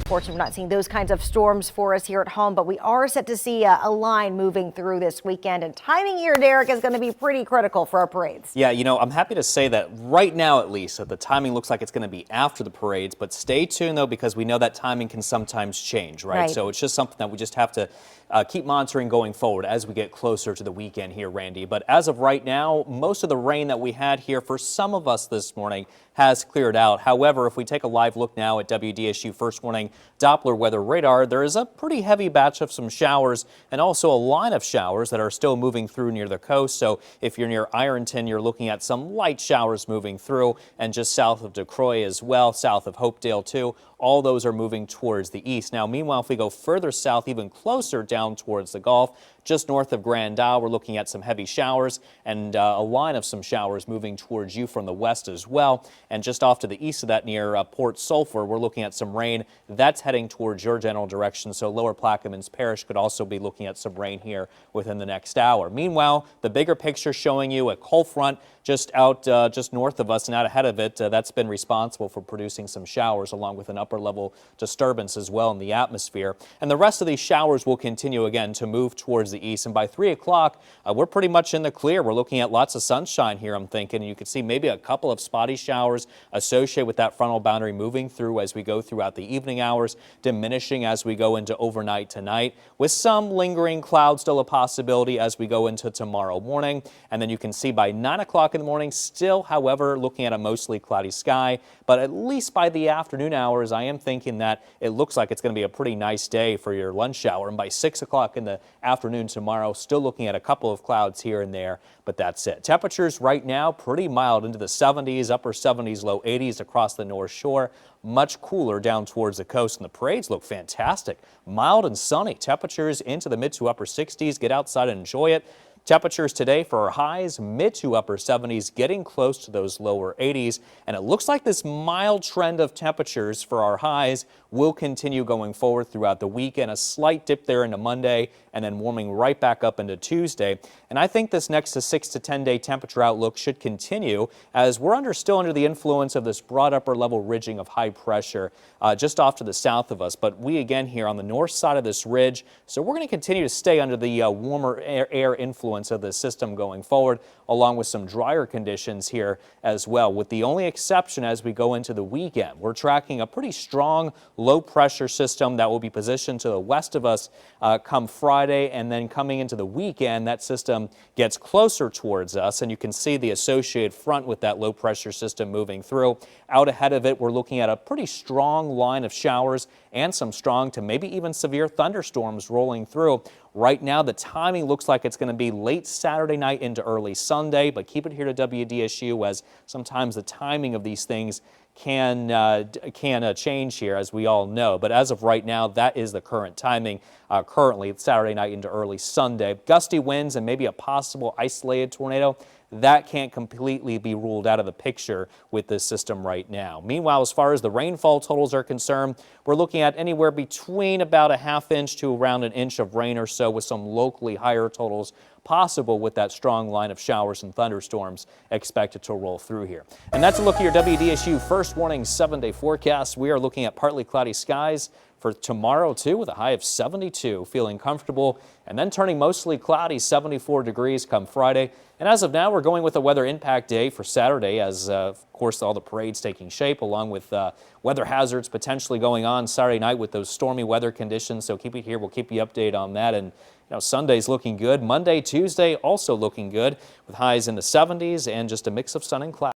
Unfortunately, we're not seeing those kinds of storms for us here at home, but we are set to see a line moving through this weekend. And timing here, Derek, is going to be pretty critical for our parades. Yeah, I'm happy to say that right now, at least, that the timing looks like it's going to be after the parades. But stay tuned, though, because we know that timing can sometimes change, right? So it's just something that we just have to keep monitoring going forward as we get closer to the weekend here, Randy. But as of right now, most of the rain that we had here for some of us this morning has cleared out. However, if we take a live look now at WDSU First Warning Doppler weather radar, there is a pretty heavy batch of some showers and also a line of showers that are still moving through near the coast. So if you're near Ironton, you're looking at some light showers moving through, and just south of DeCroy as well, south of Hopedale too. All those are moving towards the east. Now, meanwhile, if we go further south, even closer down towards the Gulf, just north of Grand Isle, we're looking at some heavy showers and a line of some showers moving towards you from the west as well. And just off to the east of that near Port Sulphur, we're looking at some rain that's heading towards your general direction. So Lower Plaquemines Parish could also be looking at some rain here within the next hour. Meanwhile, the bigger picture showing you a cold front just north of us and out ahead of it, that's been responsible for producing some showers along with an upper level disturbance as well in the atmosphere. And the rest of these showers will continue again to move towards the east. And by 3 o'clock, we're pretty much in the clear. We're looking at lots of sunshine here, I'm thinking. And you can see maybe a couple of spotty showers associated with that frontal boundary moving through as we go throughout the evening hours, diminishing as we go into overnight tonight, with some lingering clouds still a possibility as we go into tomorrow morning. And then you can see by 9 o'clock in the morning, still, however, looking at a mostly cloudy sky. But at least by the afternoon hours, I am thinking that it looks like it's going to be a pretty nice day for your lunch shower. And by 6 o'clock in the afternoon tomorrow, still looking at a couple of clouds here and there, but that's it. Temperatures right now pretty mild into the 70s, upper 70s, low 80s across the North Shore. Much cooler down towards the coast, and the parades look fantastic. Mild and sunny. Temperatures into the mid to upper 60s. Get outside and enjoy it. Temperatures today for our highs, mid to upper 70s, getting close to those lower 80s. And it looks like this mild trend of temperatures for our highs will continue going forward throughout the weekend. A slight dip there into Monday and then warming right back up into Tuesday. And I think this next 6 to 10 day temperature outlook should continue as we're still under the influence of this broad upper level ridging of high pressure just off to the south of us. But we again here on the north side of this ridge, so we're going to continue to stay under the warmer air influence of the system going forward, along with some drier conditions here as well, with the only exception as we go into the weekend. We're tracking a pretty strong low pressure system that will be positioned to the west of us come Friday, and then coming into the weekend, that system gets closer towards us, and you can see the associated front with that low pressure system moving through. Out ahead of it, we're looking at a pretty strong line of showers and some strong to maybe even severe thunderstorms rolling through. Right now, the timing looks like it's going to be late Saturday night into early Sunday, but keep it here to WDSU as sometimes the timing of these things can change here, as we all know. But as of right now, that is the current timing. Currently, it's Saturday night into early Sunday. Gusty winds and maybe a possible isolated tornado. That can't completely be ruled out of the picture with this system right now. Meanwhile, as far as the rainfall totals are concerned, we're looking at anywhere between about a ½ inch to around an inch of rain or so, with some locally higher totals possible with that strong line of showers and thunderstorms expected to roll through here. And that's a look at your WDSU First Warning 7-day forecast. We are looking at partly cloudy skies for tomorrow too, with a high of 72, feeling comfortable, and then turning mostly cloudy, 74 degrees come Friday. And as of now, we're going with a weather impact day for Saturday, as of course all the parades taking shape, along with weather hazards potentially going on Saturday night with those stormy weather conditions. So keep it here. We'll keep you updated on that. And Sunday's looking good. Monday, Tuesday also looking good, with highs in the 70s and just a mix of sun and clouds.